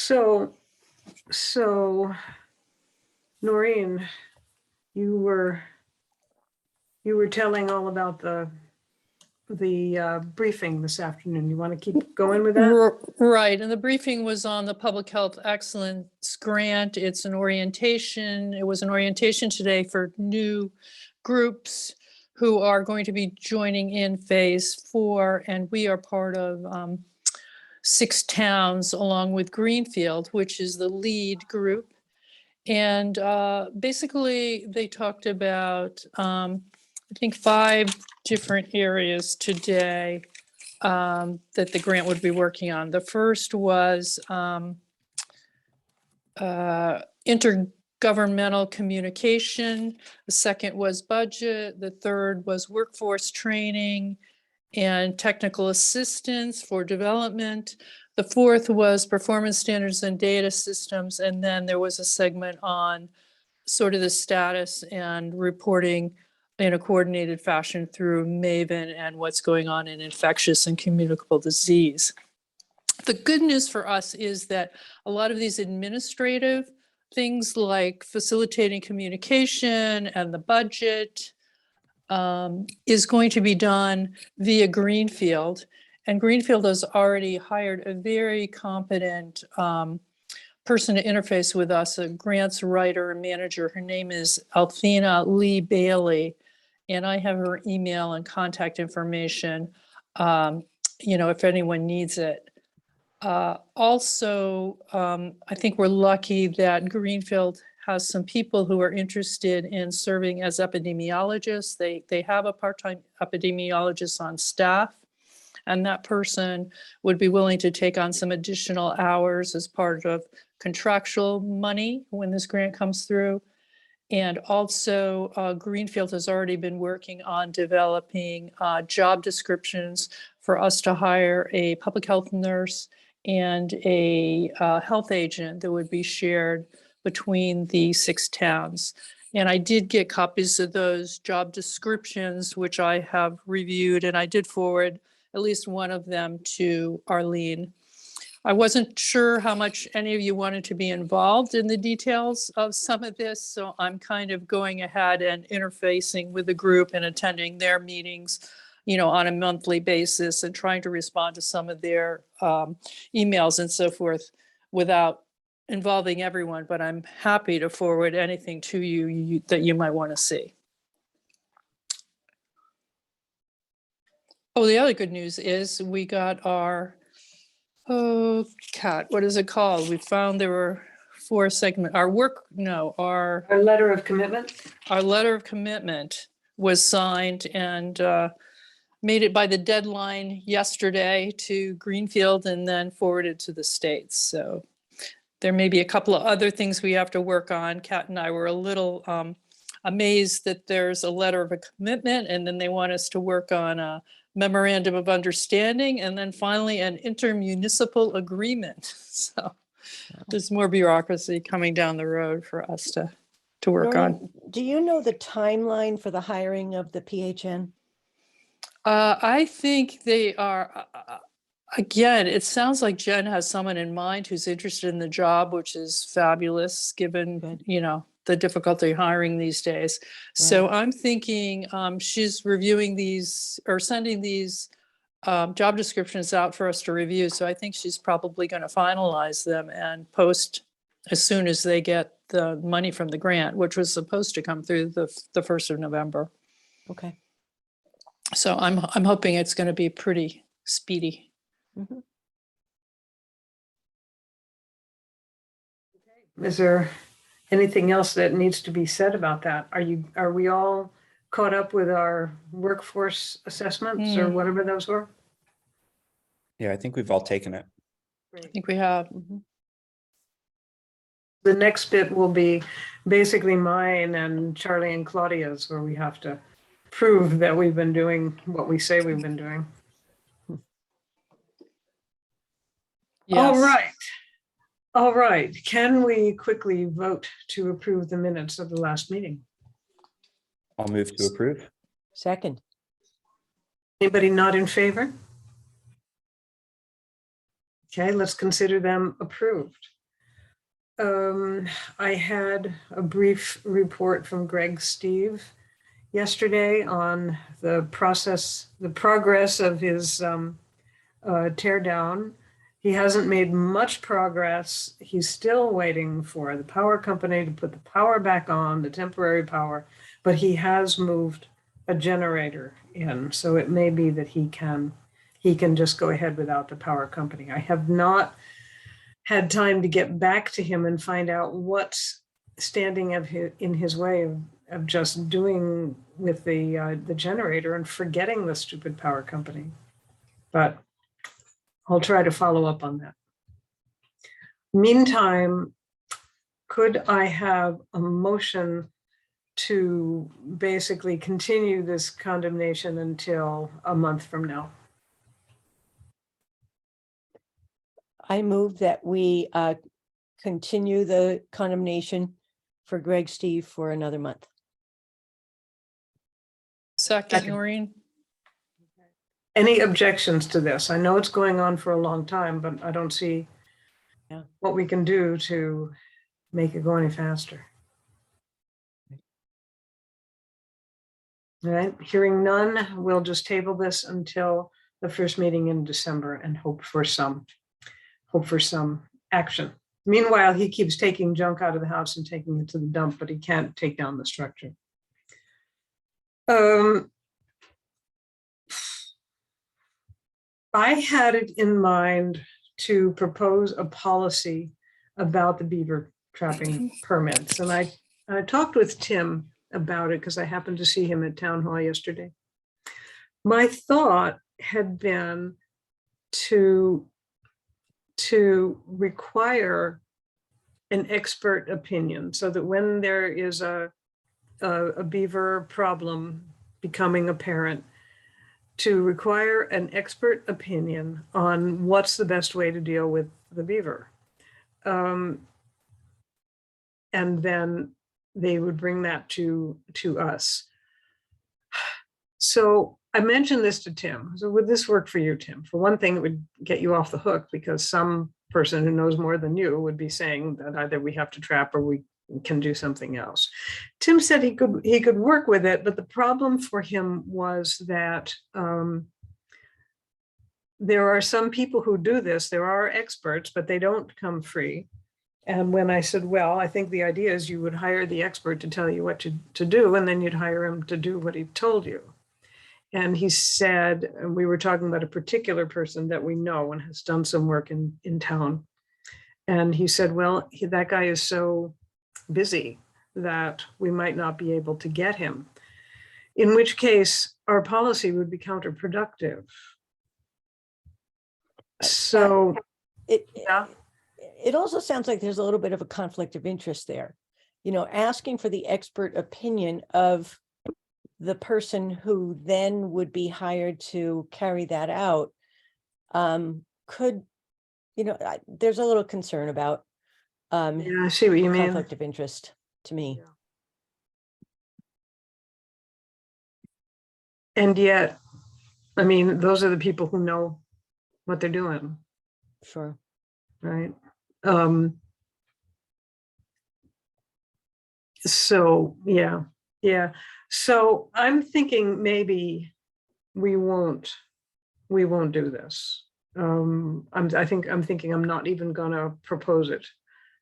So Noreen, you were telling all about the briefing this afternoon. You want to keep going with that? Right, and the briefing was on the Public Health Excellence Grant. It's an orientation. It was an orientation today for new groups who are going to be joining in phase 4, and we are part of 6 towns along with Greenfield, which is the lead group. And basically they talked about, I think 5 different areas today that the grant would be working on. The first was intergovernmental communication. The second was budget. The third was workforce training and technical assistance for development. The fourth was performance standards and data systems. And then there was a segment on sort of the status and reporting in a coordinated fashion through MAVEN and what's going on in infectious and communicable disease. The good news for us is that a lot of these administrative things like facilitating communication and the budget is going to be done via Greenfield. And Greenfield has already hired a very competent person to interface with us, a grants writer and manager. Her name is Althena Lee Bailey, and I have her email and contact information, if anyone needs it. Also, I think we're lucky that Greenfield has some people who are interested in serving as epidemiologists. They have a part-time epidemiologist on staff, and that person would be willing to take on some additional hours as part of contractual money when this grant comes through. And also Greenfield has already been working on developing job descriptions for us to hire a public health nurse and a health agent that would be shared between the 6 towns. And I did get copies of those job descriptions, which I have reviewed, and I did forward at least one of them to Arlene. I wasn't sure how much any of you wanted to be involved in the details of some of this, so I'm kind of going ahead and interfacing with the group and attending their meetings, on a monthly basis and trying to respond to some of their emails and so forth without involving everyone, but I'm happy to forward anything to you that you might want to see. Oh, the other good news is we got our, Kat, what is it called? We found there were 4 segments. Our letter of commitment. Our letter of commitment was signed and made it by the deadline yesterday to Greenfield and then forwarded to the states. So there may be a couple of other things we have to work on. Kat and I were a little amazed that there's a letter of a commitment and then they want us to work on a memorandum of understanding and then finally an intermunicipal agreement. So there's more bureaucracy coming down the road for us to work on. Do you know the timeline for the hiring of the PHN? I think they are, again, it sounds like Jen has someone in mind who's interested in the job, which is fabulous given, the difficulty hiring these days. Right. So I'm thinking she's reviewing these or sending these job descriptions out for us to review. So I think she's probably going to finalize them and post as soon as they get the money from the grant, which was supposed to come through the 1st of November. Okay. So I'm hoping it's going to be pretty speedy. Mm-hmm. Is there anything else that needs to be said about that? Are we all caught up with our workforce assessments or whatever those were? Yeah, I think we've all taken it. I think we have. Mm-hmm. The next bit will be basically mine and Charlie and Claudia's, where we have to prove that we've been doing what we say we've been doing. Yes. All right. Can we quickly vote to approve the minutes of the last meeting? I'll move to approve. Second. Anybody not in favor? Okay, let's consider them approved. I had a brief report from Greg Steve yesterday on the progress of his tear down. He hasn't made much progress. He's still waiting for the power company to put the power back on, the temporary power, but he has moved a generator in. So it may be that he can just go ahead without the power company. I have not had time to get back to him and find out what's standing in his way of just doing with the generator and forgetting the stupid power company. But I'll try to follow up on that. Meantime, could I have a motion to basically continue this condemnation until a month from now? I move that we continue the condemnation for Greg Steve for another month. Second, Noreen. Any objections to this? I know it's going on for a long time, but I don't see what we can do to make it go any faster. All right, hearing none, we'll just table this until the first meeting in December and hope for some action. Meanwhile, he keeps taking junk out of the house and taking it to the dump, but he can't take down the structure. I had it in mind to propose a policy about the beaver trapping permits. And I talked with Tim about it because I happened to see him at town hall yesterday. My thought had been to require an expert opinion so that when there is a beaver problem becoming apparent, to require an expert opinion on what's the best way to deal with the beaver. And then they would bring that to us. So I mentioned this to Tim. So would this work for you, Tim? For one thing, it would get you off the hook because some person who knows more than you would be saying that either we have to trap or we can do something else. Tim said he could work with it, but the problem for him was that there are some people who do this. There are experts, but they don't come free. And when I said, well, I think the idea is you would hire the expert to tell you what to do, and then you'd hire him to do what he told you. And he said, and we were talking about a particular person that we know and has done some work in town. And he said, well, that guy is so busy that we might not be able to get him, in which case our policy would be counterproductive. So it also sounds like there's a little bit of a conflict of interest there. You know, asking for the expert opinion of the person who then would be hired to carry that out could, you know, there's a little concern about yeah, I see what you mean. Conflict of interest to me. Yeah. And yet, I mean, those are the people who know what they're doing. Sure. Right. So yeah. So I'm thinking maybe we won't do this. I'm thinking I'm not even gonna propose it.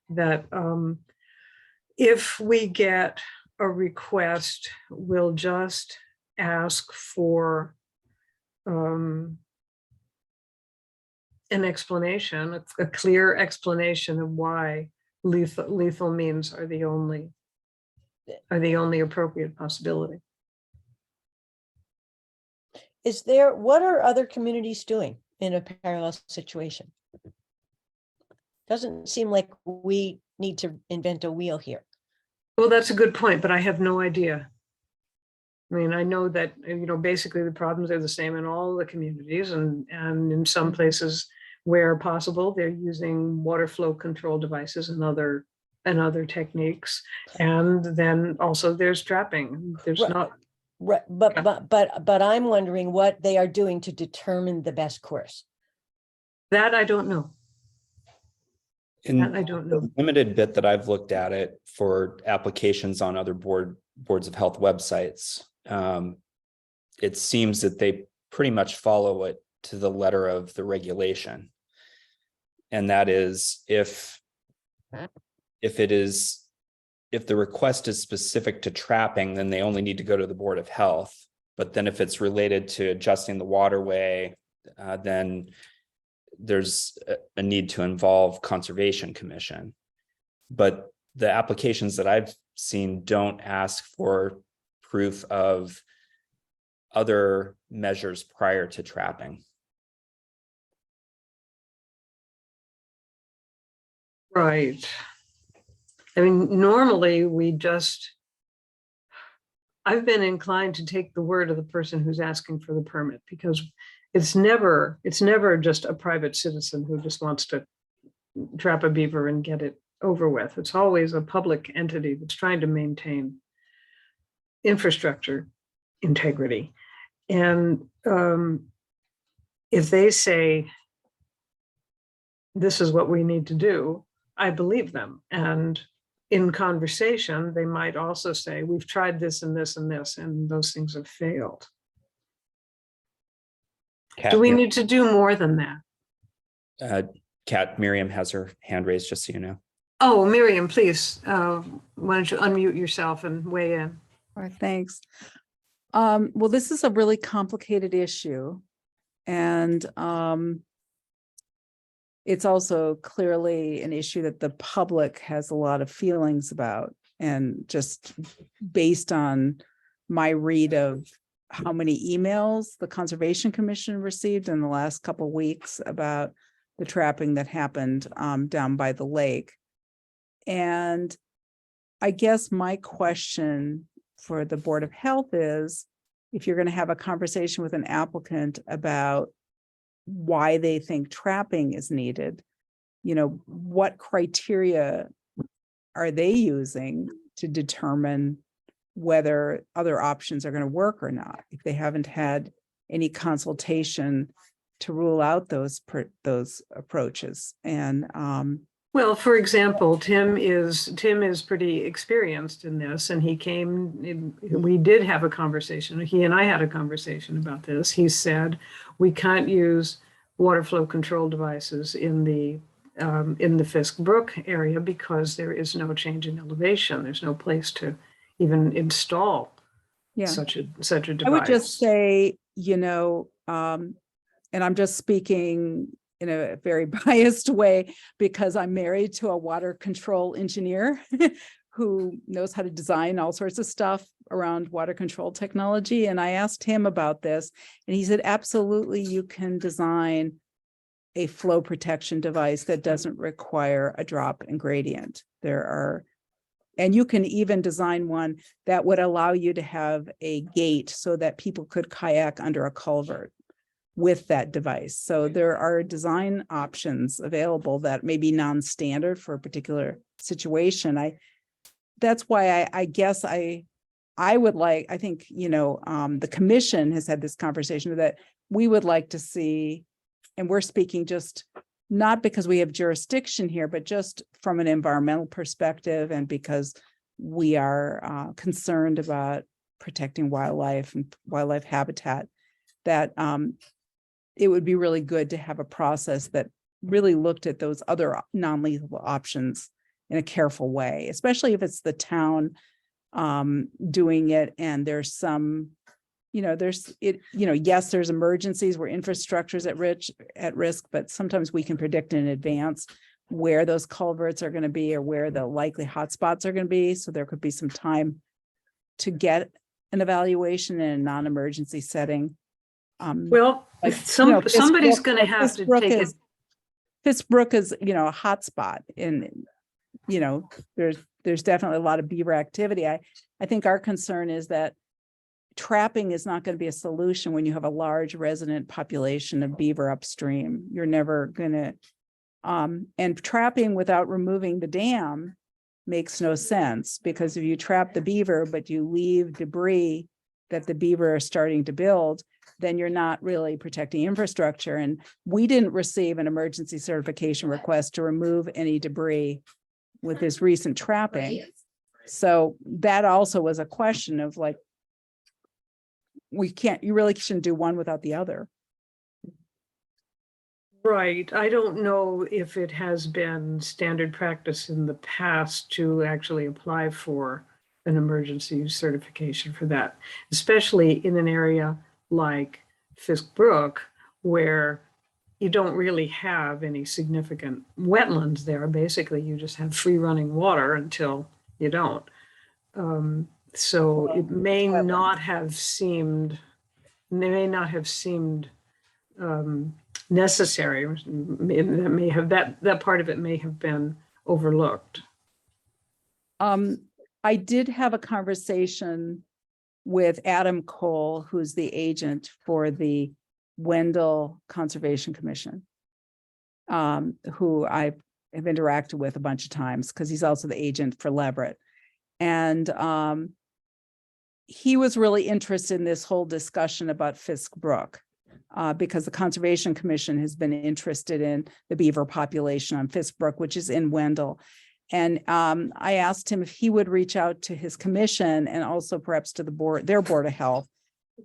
That if we get a request, we'll just ask for an explanation, a clear explanation of why lethal means are the only appropriate possibility. What are other communities doing in a parallel situation? Doesn't seem like we need to invent a wheel here. Well, that's a good point, but I have no idea. I mean, I know that, you know, basically the problems are the same in all the communities, and in some places where possible, they're using water flow control devices and other techniques. And then also there's trapping. There's not. Right, but I'm wondering what they are doing to determine the best course. That I don't know. In That I don't know. the limited bit that I've looked at it for applications on other boards of health websites, it seems that they pretty much follow it to the letter of the regulation. And that is if the request is specific to trapping, then they only need to go to the Board of Health. But then if it's related to adjusting the waterway, then there's a need to involve Conservation Commission. But the applications that I've seen don't ask for proof of other measures prior to trapping. Right. I mean, normally I've been inclined to take the word of the person who's asking for the permit, because it's never just a private citizen who just wants to trap a beaver and get it over with. It's always a public entity that's trying to maintain infrastructure integrity. And if they say, this is what we need to do, I believe them. And in conversation, they might also say, we've tried this and this and this, and those things have failed. Do we need to do more than that? Miriam has her hand raised, just so you know. Oh, Miriam, please, why don't you unmute yourself and weigh in? All right, thanks. Well, this is a really complicated issue. And it's also clearly an issue that the public has a lot of feelings about. And just based on my read of how many emails the Conservation Commission received in the last couple of weeks about the trapping that happened down by the lake. And I guess my question for the Board of Health is, if you're going to have a conversation with an applicant about why they think trapping is needed, what criteria are they using to determine whether other options are going to work or not, if they haven't had any consultation to rule out those approaches. And well, for example, Tim is pretty experienced in this, and we did have a conversation. He and I had a conversation about this. He said we can't use water flow control devices in the Fisk Brook area because there is no change in elevation. There's no place to even install such a device. I would just say, and I'm just speaking in a very biased way because I'm married to a water control engineer who knows how to design all sorts of stuff around water control technology. And I asked him about this, and he said, absolutely, you can design a flow protection device that doesn't require a drop in gradient. And you can even design one that would allow you to have a gate so that people could kayak under a culvert with that device. So there are design options available that may be non-standard for a particular situation. That's why I guess I think, the commission has had this conversation that we would like to see, and we're speaking just not because we have jurisdiction here, but just from an environmental perspective, and because we are concerned about protecting wildlife and wildlife habitat, that it would be really good to have a process that really looked at those other non-lethal options in a careful way, especially if it's the town doing it. And there's some, yes, there's emergencies where infrastructure is at risk, but sometimes we can predict in advance where those culverts are going to be or where the likely hotspots are going to be. So there could be some time to get an evaluation in a non-emergency setting. Well, somebody's going to have to take it. Fisk Brook is, a hot spot, and there's definitely a lot of beaver activity. I think our concern is that trapping is not going to be a solution when you have a large resident population of beaver upstream. You're never going to, and trapping without removing the dam makes no sense, because if you trap the beaver but you leave debris that the beaver are starting to build, then you're not really protecting infrastructure. And we didn't receive an emergency certification request to remove any debris with this recent trapping. So that also was a question of like, you really shouldn't do one without the other. Right. I don't know if it has been standard practice in the past to actually apply for an emergency certification for that, especially in an area like Fisk Brook, where you don't really have any significant wetlands there. Basically, you just have free running water until you don't. So it may not have seemed, necessary. That part of it may have been overlooked. I did have a conversation with Adam Cole, who's the agent for the Wendell Conservation Commission, who I have interacted with a bunch of times because he's also the agent for Leverett. And he was really interested in this whole discussion about Fisk Brook. Because the Conservation Commission has been interested in the beaver population on Fisk Brook, which is in Wendell. And I asked him if he would reach out to his commission and also perhaps to the board, their Board of Health,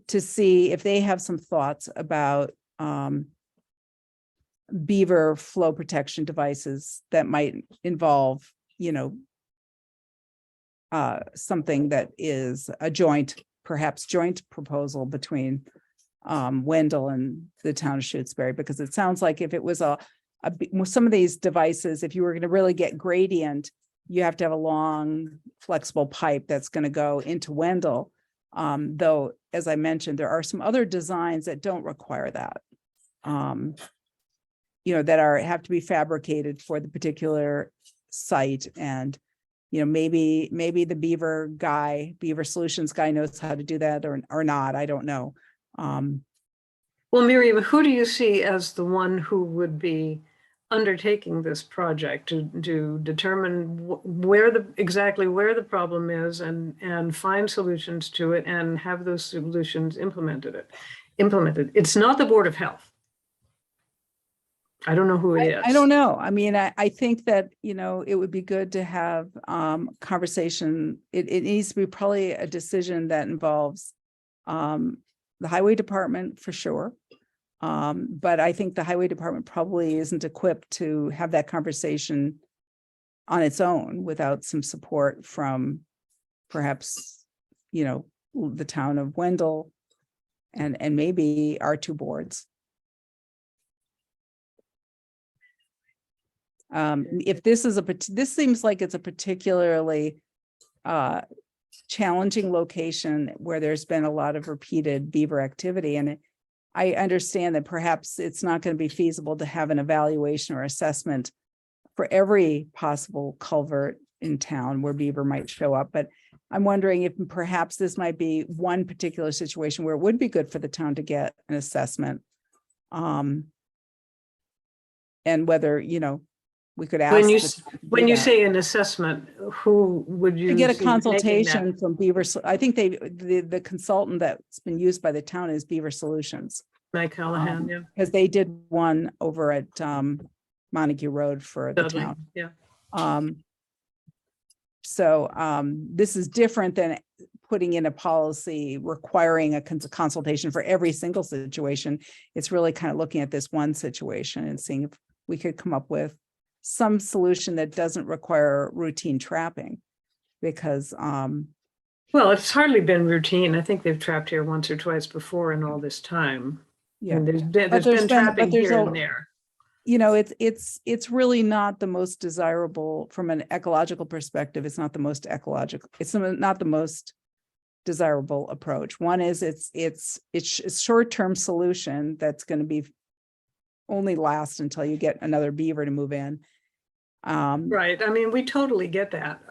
to see if they have some thoughts about beaver flow protection devices that might involve, something that is a perhaps joint proposal between Wendell and the town of Shutesbury, because it sounds like if it was some of these devices, if you were going to really get gradient, you have to have a long flexible pipe that's going to go into Wendell. Though, as I mentioned, there are some other designs that don't require that, that have to be fabricated for the particular site. And, maybe the Beaver Solutions guy knows how to do that or not. I don't know. Well, Miriam, who do you see as the one who would be undertaking this project to determine exactly where the problem is and find solutions to it and have those solutions implemented? It's not the Board of Health. I don't know who it is. I don't know. I mean, I think that, it would be good to have conversation. It needs to be probably a decision that involves the highway department for sure. But I think the highway department probably isn't equipped to have that conversation on its own without some support from perhaps, the town of Wendell and maybe our two boards. If this seems like it's a particularly challenging location where there's been a lot of repeated beaver activity. And I understand that perhaps it's not going to be feasible to have an evaluation or assessment for every possible culvert in town where beaver might show up. But I'm wondering if perhaps this might be one particular situation where it would be good for the town to get an assessment. And whether, we could ask. When you say an assessment, who would you to get a see making consultation that? from Beaver? I think the consultant that's been used by the town is Beaver Solutions. Mike Callahan, yeah. Because they did one over at Montague Road for the Dudley, town. yeah. So this is different than putting in a policy requiring a consultation for every single situation. It's really kind of looking at this one situation and seeing if we could come up with some solution that doesn't require routine trapping, because well, it's hardly been routine. I think they've trapped here once or twice before in all this time. yeah, And there's been trapping here and there. It's really not the most desirable from an ecological perspective. It's not the most ecological. It's not the most desirable approach. One is it's a short-term solution that's going to be only last until you get another beaver to move in. Right. I mean, we totally get that.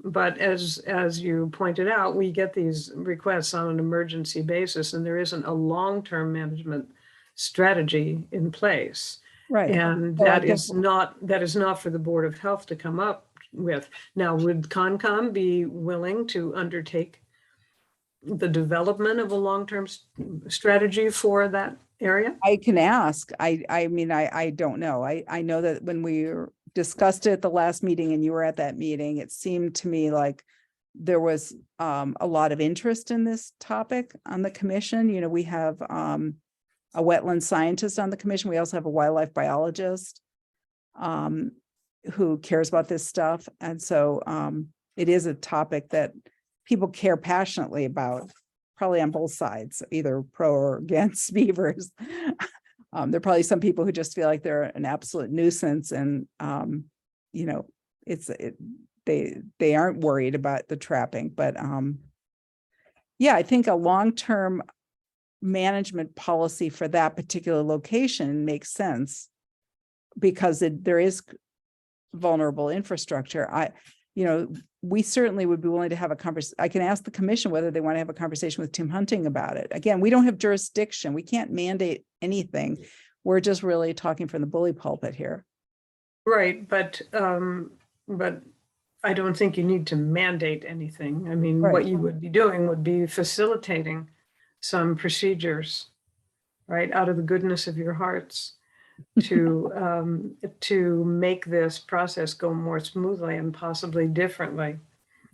But as you pointed out, we get these requests on an emergency basis, and there isn't a long-term management strategy in place. Right. And that is not for the Board of Health to come up with. Now, would Concom be willing to undertake the development of a long-term strategy for that area? I can ask. I mean, I don't know. I know that when we discussed it at the last meeting and you were at that meeting, it seemed to me like there was a lot of interest in this topic on the commission. You know, we have a wetland scientist on the commission. We also have a wildlife biologist who cares about this stuff. And so it is a topic that people care passionately about, probably on both sides, either pro or against beavers. There are probably some people who just feel like they're an absolute nuisance and, you know, they aren't worried about the trapping, but yeah, I think a long-term management policy for that particular location makes sense because there is vulnerable infrastructure. You know, we certainly would be willing to have a conversation. I can ask the commission whether they want to have a conversation with Tim Hunting about it. Again, we don't have jurisdiction. We can't mandate anything. We're just really talking from the bully pulpit here. Right, but I don't think you need to mandate anything. I mean, Right. what you would be doing would be facilitating some procedures, right, out of the goodness of your hearts to make this process go more smoothly and possibly differently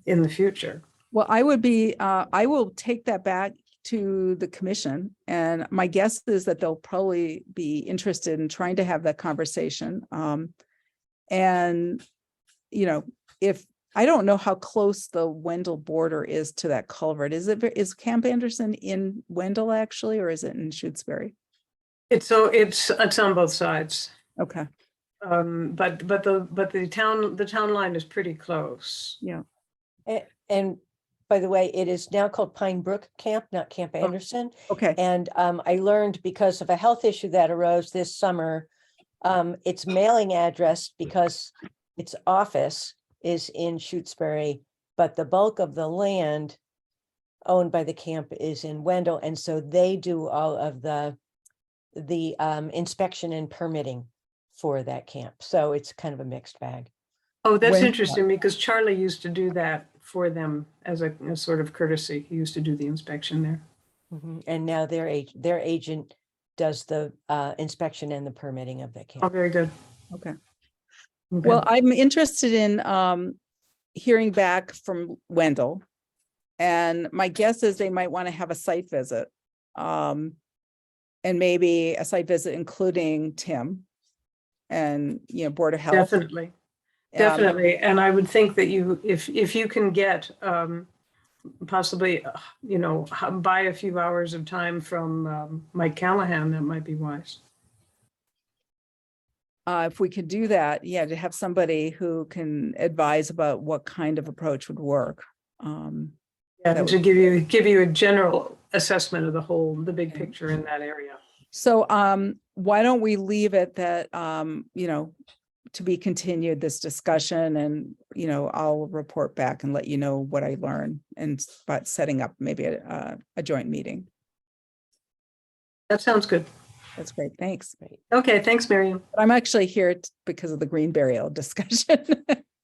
in the future. Well, I will take that back to the commission. And my guess is that they'll probably be interested in trying to have that conversation. And, you know, I don't know how close the Wendell border is to that culvert. Is Camp Anderson in Wendell actually, or is it in Shutesbury? It's on both sides. Okay. But the town line is pretty close. Yeah. And by the way, it is now called Pine Brook Camp, not Camp Anderson. Okay. And I learned because of a health issue that arose this summer, its mailing address, because its office is in Shutesbury, but the bulk of the land owned by the camp is in Wendell. And so they do all of the inspection and permitting for that camp. So it's kind of a mixed bag. Oh, that's When- interesting because Charlie used to do that for them as a sort of courtesy. He used to do the inspection there. Mhm. And now their agent does the inspection and the permitting of that Oh, camp. very good. Okay. Okay. Well, I'm interested in hearing back from Wendell. And my guess is they might want to have a site visit. And maybe a site visit including Tim and, you know, Board of Health. Definitely. Definitely. And I would think that if you can get possibly, you know, buy a few hours of time from Mike Callahan, that might be wise. If we could do that, yeah, to have somebody who can advise about what kind of approach would work. Yeah, That to give you a general assessment of the big picture in that area. So why don't we leave it that, you know, to be continued, this discussion, and, you know, I'll report back and let you know what I learn and about setting up maybe a joint meeting. That sounds good. That's great. Thanks. Okay, thanks, Miriam. But I'm actually here because of the green burial discussion.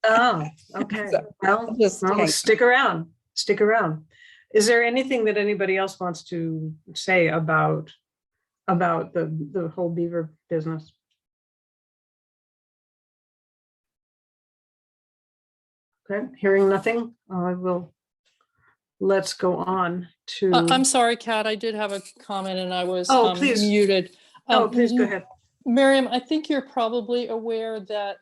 Oh, okay. So, Well, just hang- stick around. Stick around. Is there anything that anybody else wants to say about the whole beaver business? Okay, hearing nothing, let's go on to. I'm sorry, Kat, I did have a comment and I was Oh, please. muted. Oh, please go ahead. Miriam, I think you're probably aware that,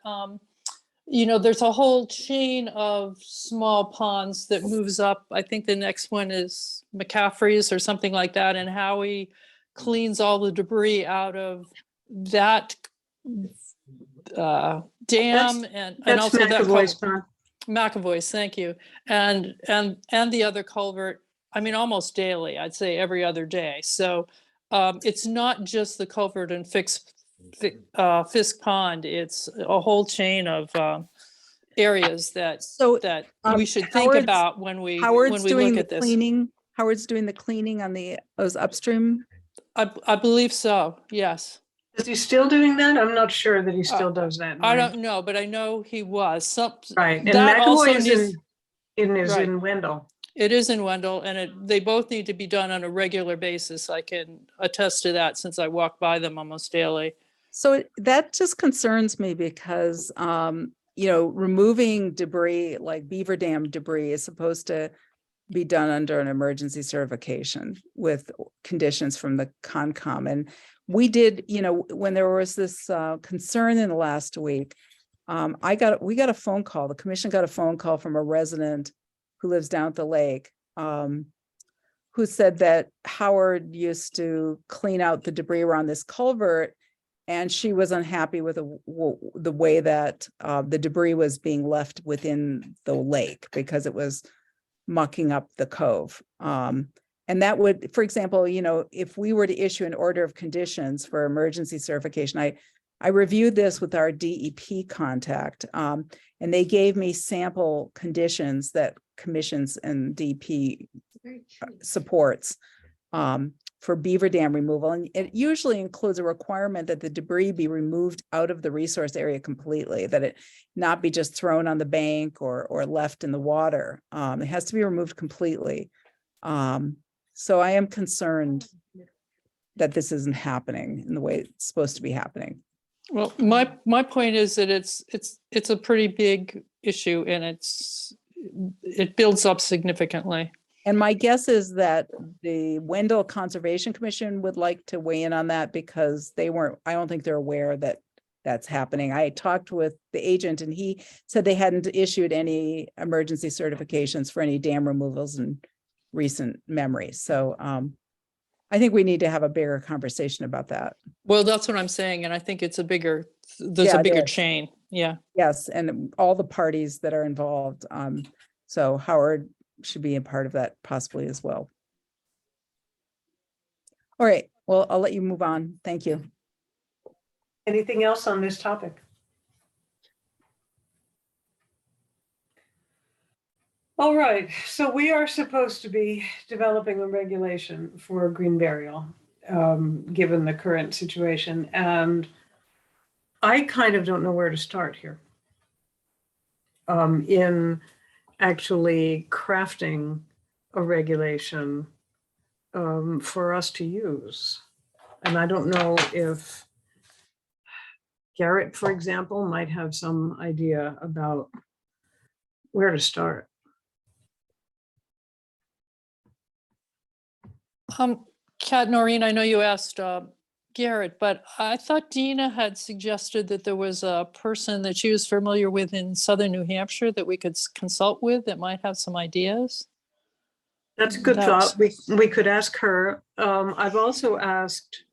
you know, there's a whole chain of small ponds that moves up. I think the next one is McCaffrey's or something like that, and Howie cleans all the debris out of that dam and That's also that McAvoy's pond. McAvoy's, thank you. And the other culvert, I mean, almost daily, I'd say every other day. So it's not just the culvert and Fisk Pond, it's a whole chain of areas that So we should think Howard's- about when we Howard's doing look the at this. cleaning. Howard's doing the cleaning on those upstream. I believe so, yes. Is he still doing that? I'm not sure that he still does that. I don't know, but I know he was. Right, and that also McAvoy is needs- in Right. Wendell. It is in Wendell, and they both need to be done on a regular basis. I can attest to that since I walk by them almost daily. So that just concerns me because, removing debris like beaver dam debris is supposed to be done under an emergency certification with conditions from the Concom. And we did, when there was this concern in the last week, we got a phone call. The commission got a phone call from a resident who lives down at the lake, who said that Howard used to clean out the debris around this culvert, and she was unhappy with the way that the debris was being left within the lake because it was mucking up the cove. And that would, for example, if we were to issue an order of conditions for emergency certification, I reviewed this with our DEP contact, and they gave me sample conditions that commissions and DEP supports for beaver dam removal. And it usually includes a requirement that the debris be removed out of the resource area completely, that it not be just thrown on the bank or left in the water. It has to be removed completely. So I am concerned that this isn't happening in the way it's supposed to be happening. Well, my point is that it's a pretty big issue, and it builds up significantly. And my guess is that the Wendell Conservation Commission would like to weigh in on that because I don't think they're aware that that's happening. I talked with the agent and he said they hadn't issued any emergency certifications for any dam removals in recent memory. So I think we need to have a bigger conversation about that. Well, that's what I'm saying. And I think there's a bigger is. chain. Yeah. Yes, and all the parties that are involved. So Howard should be a part of that possibly as well. All right, well, I'll let you move on. Thank you. Anything else on this topic? All right, so we are supposed to be developing a regulation for green burial, given the current situation. And I kind of don't know where to start here in actually crafting a regulation for us to use. And I don't know if Garrett, for example, might have some idea about where to start. Kat, Noreen, I know you asked Garrett, but I thought Dina had suggested that there was a person that she was familiar with in southern New Hampshire that we could consult with that might have some ideas. That's a good thought. We could ask her. I've also asked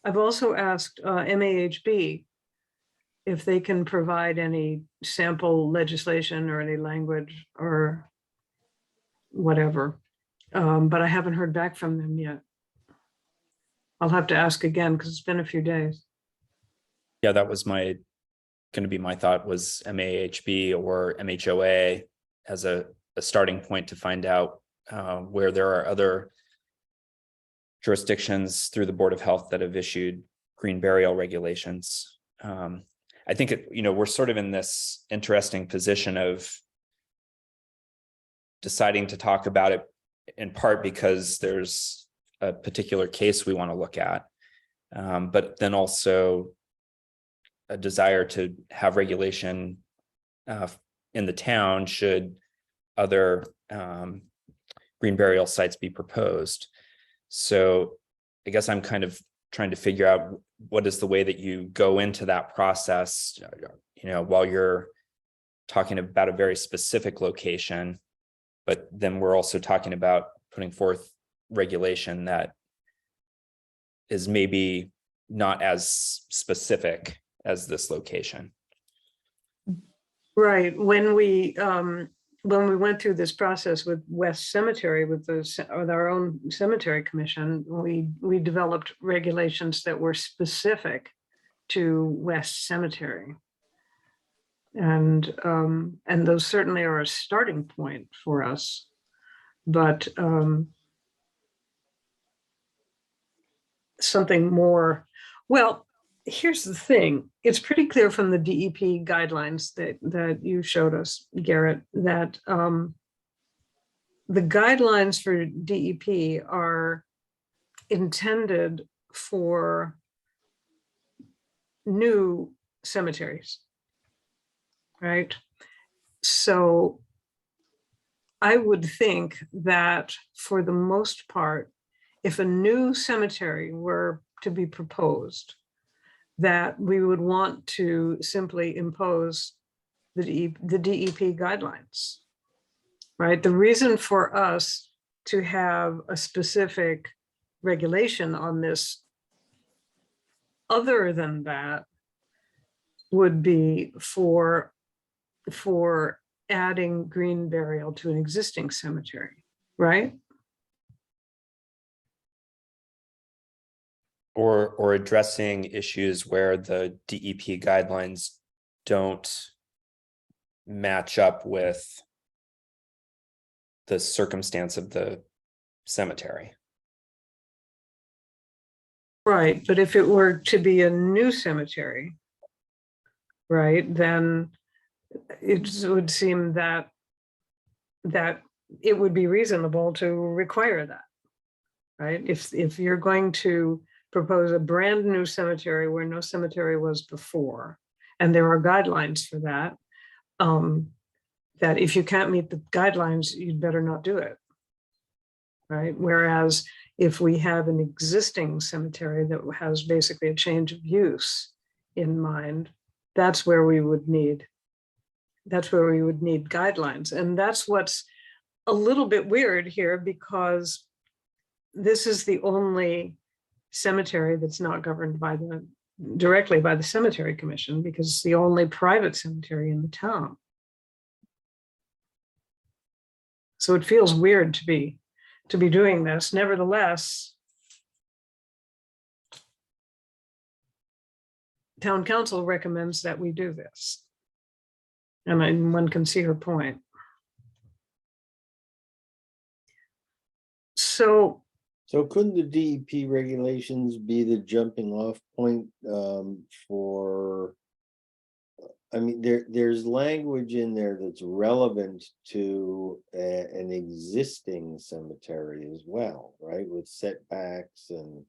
MAHB if they can provide any sample legislation or any language or whatever. But I haven't heard back from them yet. I'll have to ask again because it's been a few days. Yeah, that was going to be my thought, was MAHB or MHOA as a starting point to find out where there are other jurisdictions through the Board of Health that have issued green burial regulations. I think we're sort of in this interesting position of deciding to talk about it in part because there's a particular case we want to look at, but then also a desire to have regulation in the town should other green burial sites be proposed. So I guess I'm kind of trying to figure out what is the way that you go into that process, while you're talking about a very specific location, but then we're also talking about putting forth regulation that is maybe not as specific as this location. Right. When we went through this process with West Cemetery, with our own cemetery commission, we developed regulations that were specific to West Cemetery. And those certainly are a starting point for us. But something more, well, here's the thing. It's pretty clear from the DEP guidelines that you showed us, Garrett, that the guidelines for DEP are intended for new cemeteries, right? So I would think that for the most part, if a new cemetery were to be proposed, that we would want to simply impose the DEP guidelines, right? The reason for us to have a specific regulation on this other than that would be for adding green burial to an existing cemetery, right? Or addressing issues where the DEP guidelines don't match up with the circumstance of the cemetery. Right, but if it were to be a new cemetery, right, then it would seem that it would be reasonable to require that, right? If you're going to propose a brand new cemetery where no cemetery was before, and there are guidelines for that, that if you can't meet the guidelines, you'd better not do it, right? Whereas if we have an existing cemetery that has basically a change of use in mind, that's where we would need guidelines. And that's what's a little bit weird here, because this is the only cemetery that's not governed directly by the cemetery commission, because it's the only private cemetery in the town. So it feels weird to be doing this. Nevertheless, town council recommends that we do this. And one can see her point. So couldn't the DEP regulations be the jumping off point for, I mean, there's language in there that's relevant to an existing cemetery as well, right? With setbacks and.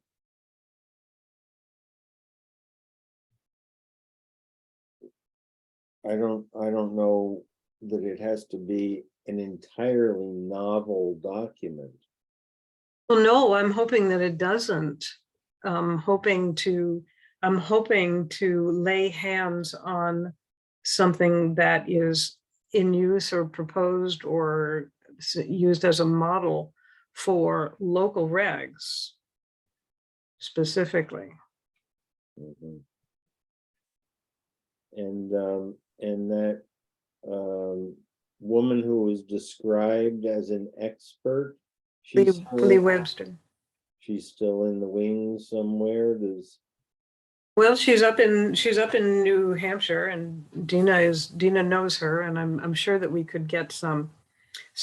I don't know that it has to be an entirely novel document. well, no, I'm hoping that it doesn't. I'm hoping to lay hands on something that is in use or proposed or used as a model for local regs specifically. Mhm. And that woman who was described as an expert, Lee Webster. she's still in the wings somewhere. Well, she's up in New Hampshire, and Dina knows her, and I'm sure that we could get some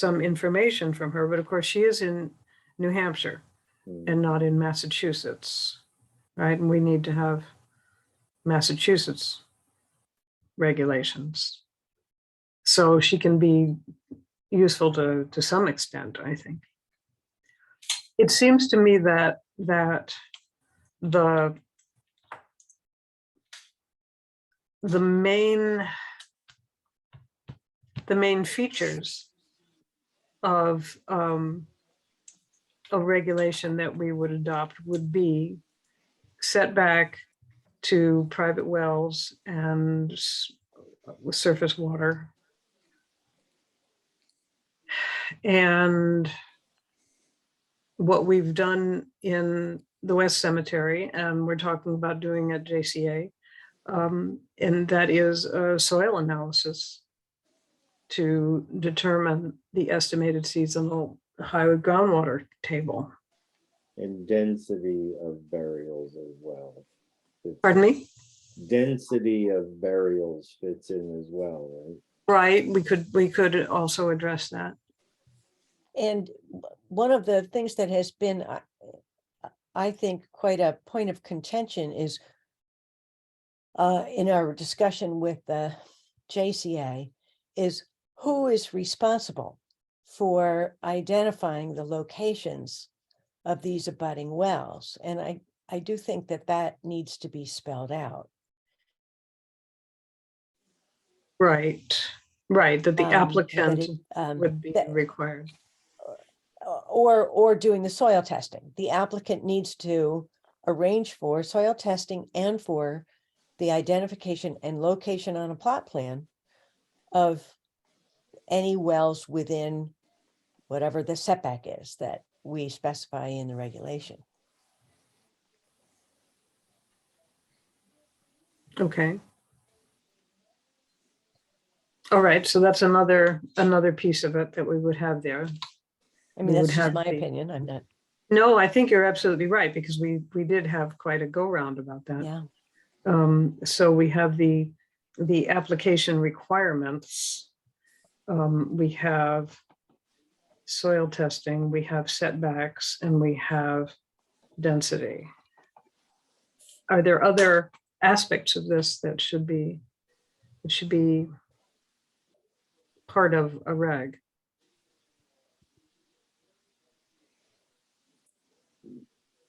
information from her. But of course, she is in New Hampshire and not in Massachusetts, right? And we need to have Massachusetts regulations, so she can be useful to some extent, I think. It seems to me that the main features of a regulation that we would adopt would be setback to private wells and surface water, and what we've done in the West Cemetery, and we're talking about doing at JCA, and that is a soil analysis to determine the estimated seasonal high groundwater table. And density of burials as well. Pardon me? Density of burials fits in as well, right? Right, we could also address that. And one of the things that has been, I think, quite a point of contention is in our discussion with the JCA is who is responsible for identifying the locations of these abutting wells. And I do think that that needs to be spelled out. Right, right, that the That applicant it, would be that- required. or doing the soil testing. The applicant needs to arrange for soil testing and for the identification and location on a plot plan of any wells within whatever the setback is that we specify in the regulation. Okay. All right, so that's another piece of it that we would have there. I We mean, would that's just have my the- opinion. I'm not, No, I think you're absolutely right, because we did have quite a go-round about that. yeah. So we have the application requirements. We have soil testing, we have setbacks, and we have density. Are there other aspects of this that should be part of a reg?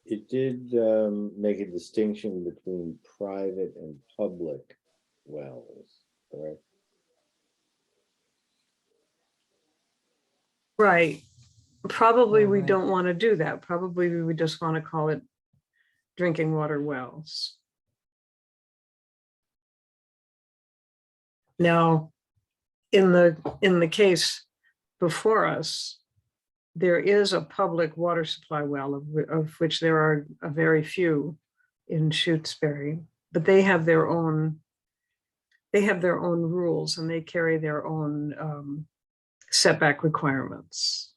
It did make a distinction between private and public wells, correct? Right. Probably we Right. don't want to do that. Probably we would just want to call it drinking water wells. Now, in the case before us, there is a public water supply well of which there are a very few in Shutesbury, but they have their own rules and they carry their own setback requirements.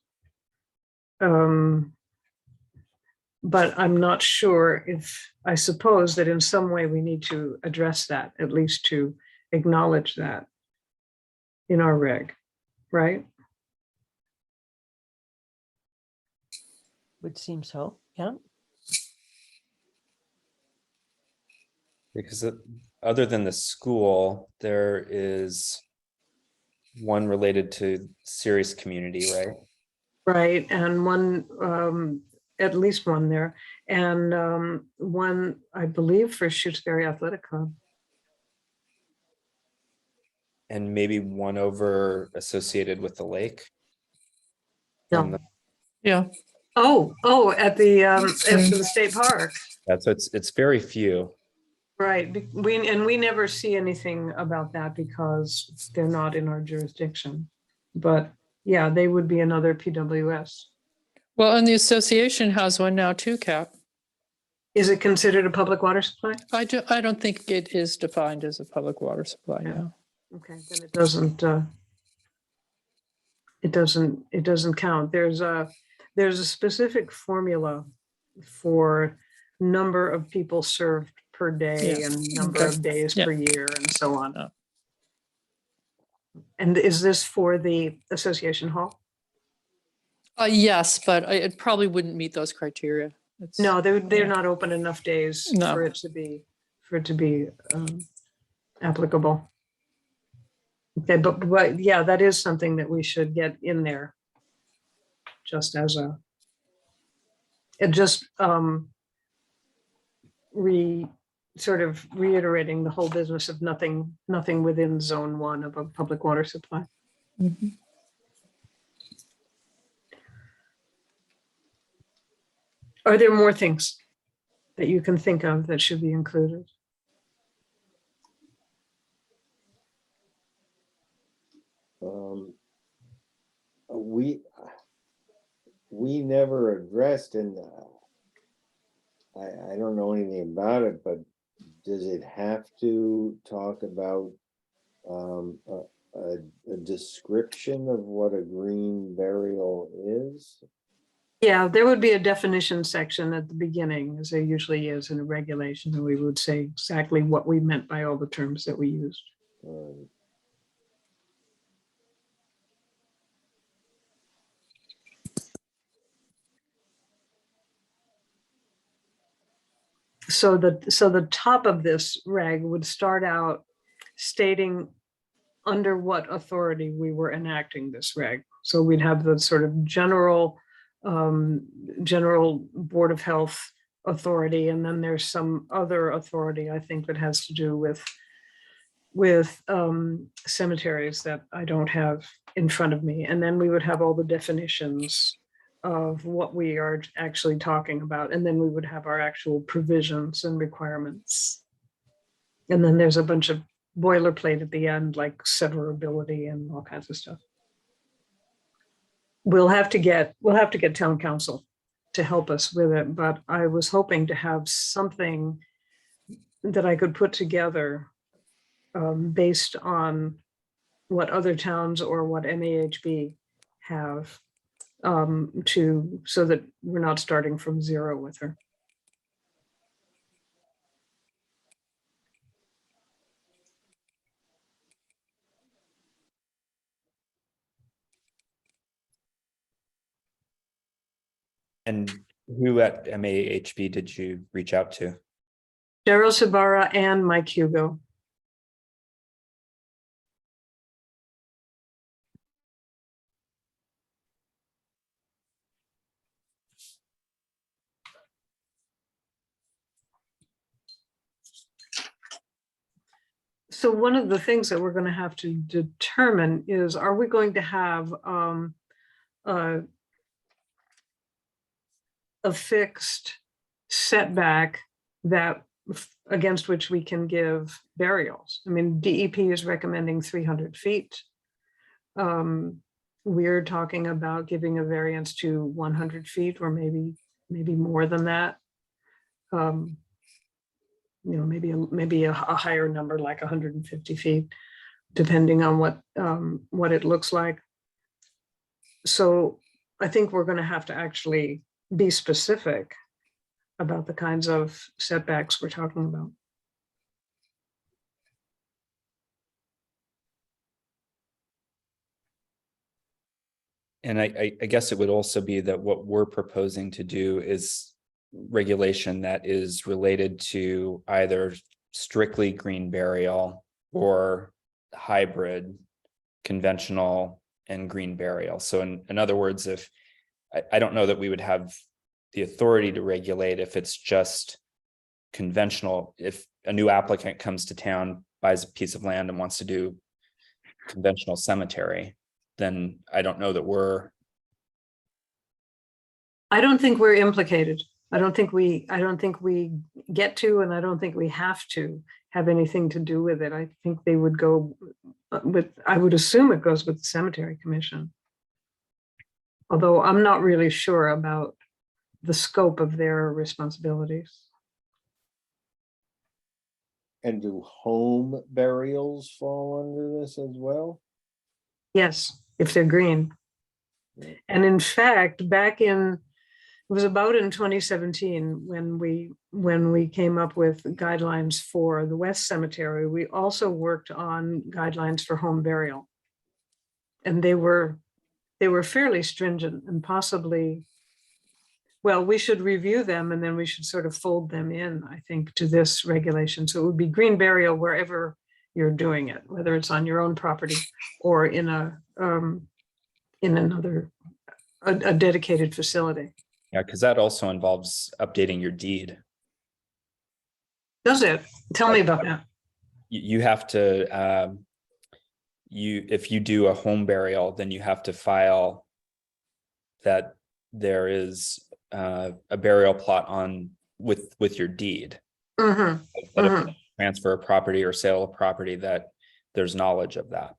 But I'm not sure if, I suppose that in some way we need to address that, at least to acknowledge that in our reg, right? Would seem so, yeah. Because other than the school, there is one related to serious community, right? Right, and one, at least one there, and one, I believe, for Shutesbury Athletic Club. And maybe one over associated with the lake. No. Yeah, Oh, at the state park. That's it's very few. Right, we never see anything about that because they're not in our jurisdiction. But yeah, they would be another PWS. well, and the association has one now too, Cap. Is it considered a public water supply? I don't think it is defined as a public water supply Yeah. now. Okay, then it doesn't count. There's a specific formula for number of people served per day Yeah, and number okay. of days Yeah. per year and so on. Yeah. And is this for the association hall? Yes, but it probably wouldn't meet those criteria. It's- No, they're yeah. not open enough days No. for it to be applicable. Okay, but yeah, that is something that we should get in there. Just as it just sort of reiterating the whole business of nothing within zone 1 of a public water supply. Mhm. Are there more things that you can think of that should be included? We never addressed, and I don't know anything about it, but does it have to talk about a description of what a green burial is? Yeah, there would be a definition section at the beginning, as there usually is in a regulation, and we would say exactly what we meant by all the terms that we used. So the top of this reg would start out stating under what authority we were enacting this reg. So we'd have the sort of general Board of Health authority, and then there's some other authority, I think, that has to do with cemeteries that I don't have in front of me. And then we would have all the definitions of what we are actually talking about. And then we would have our actual provisions and requirements. And then there's a bunch of boilerplate at the end, like severability and all kinds of stuff. We'll have to get town council to help us with it, but I was hoping to have something that I could put together based on what other towns or what MAHB have so that we're not starting from zero with her. And who at MAHB did you reach out to? Daryl Sabara and Mike Hugo. So one of the things that we're going to have to determine is, are we going to have a fixed setback that against which we can give burials? I mean, DEP is recommending 300 feet. We're talking about giving a variance to 100 feet or maybe more than that. You know, maybe a higher number, like 150 feet, depending on what it looks like. So I think we're going to have to actually be specific about the kinds of setbacks we're talking about. And I guess it would also be that what we're proposing to do is regulation that is related to either strictly green burial or hybrid conventional and green burial. So in other words, if I don't know that we would have the authority to regulate if it's just conventional. If a new applicant comes to town, buys a piece of land and wants to do conventional cemetery, then I don't know that I don't think we're implicated. I don't think we get to, and I don't think we have to have anything to do with it. I think they would go I would assume it goes with the Cemetery Commission. Although I'm not really sure about the scope of their responsibilities. And do home burials fall under this as well? Yes, if they're green. And in fact, it was about in 2017 when we came up with guidelines for the West Cemetery. We also worked on guidelines for home burial. And they were fairly stringent and possibly, well, we should review them and then we should sort of fold them in, I think, to this regulation. So it would be green burial wherever you're doing it, whether it's on your own property or in another dedicated facility. Yeah, because that also involves updating your deed. Does it? Tell me about that. You have to, if you do a home burial, then you have to file that there is a burial plot on with your deed. Mm-hmm. But if you transfer of property or sale of property, that there's knowledge of that.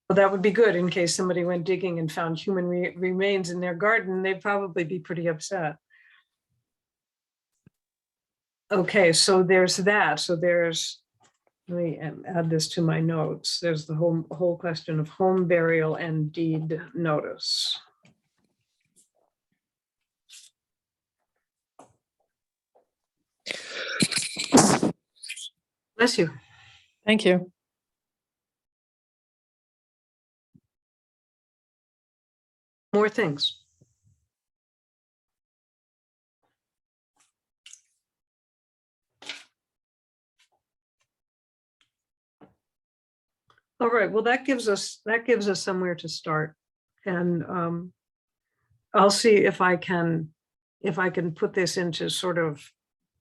Well, that would be good in case somebody went digging and found human remains in their garden. They'd probably be pretty upset. Okay, so there's that. So there's, let me add this to my notes. There's the whole question of home burial and deed notice. Bless you. Thank you. More things. All right, well, that gives us somewhere to start. And I'll see if I can put this into sort of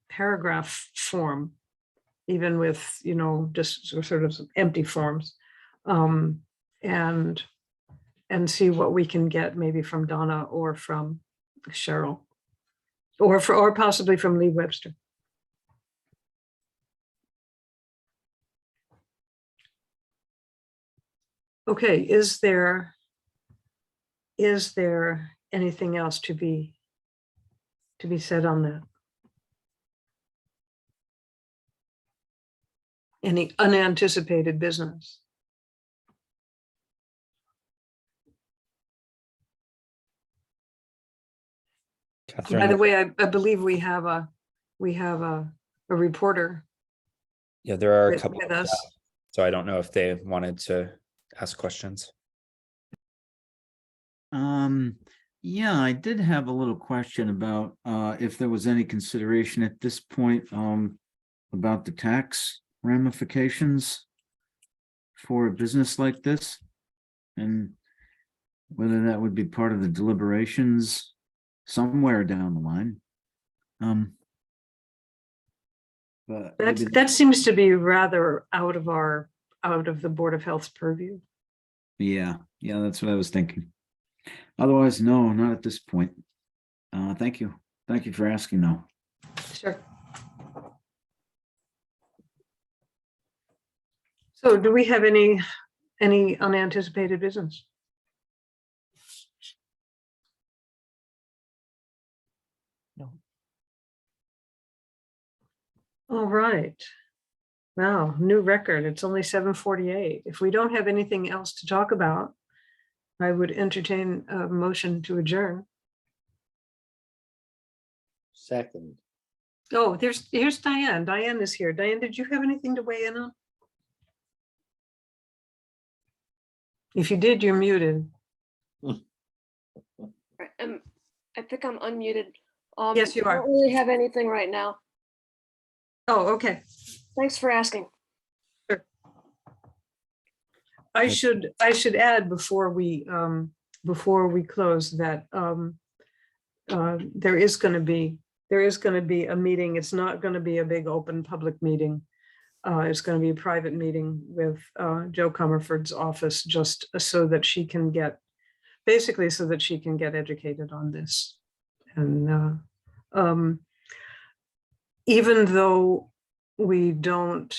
paragraph form, even with, just sort of some empty forms. And see what we can get maybe from Donna or from Cheryl, or possibly from Lee Webster. Okay, is there anything else to be said on that? Any unanticipated business? By the Catherine, way, I believe we have a reporter yeah, there are a with couple, with us. so I don't know if they wanted to ask questions. Yeah, I did have a little question about if there was any consideration at this point about the tax ramifications for a business like this, and whether that would be part of the deliberations somewhere down the line. But maybe That seems to be rather out of the Board of Health's purview. yeah, that's what I was thinking. Otherwise, no, not at this point. Thank you for asking though. Sure. So do we have any unanticipated business? No. All right. Wow, new record. It's only 7:48. If we don't have anything else to talk about, I would entertain a motion to adjourn. Second. Oh, here's Diane. Diane is here. Diane, did you have anything to weigh in on? If you did, you're muted. I think I'm unmuted. Yes, you I are. don't really have anything right now. Oh, okay. Thanks for asking. I should add before we close that there is going to be a meeting. It's not going to be a big open public meeting. It's going to be a private meeting with Joe Comerford's office, just so that she can get educated on this. And even though we don't,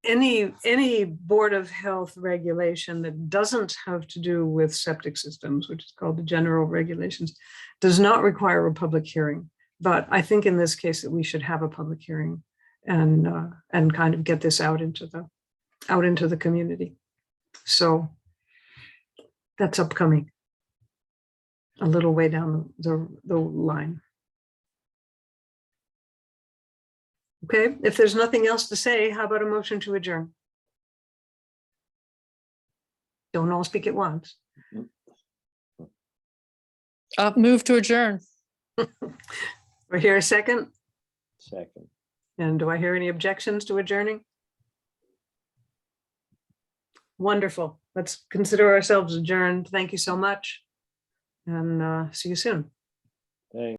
any Board of Health regulation that doesn't have to do with septic systems, which is called the general regulations, does not require a public hearing. But I think in this case that we should have a public hearing and kind of get this out into the community. So that's upcoming, a little way down the line. Okay, if there's nothing else to say, how about a motion to adjourn? Don't all speak at once. Move to adjourn. We're here a second. Second. And do I hear any objections to adjourning? Wonderful. Let's consider ourselves adjourned. Thank you so much. And see you soon. Thanks.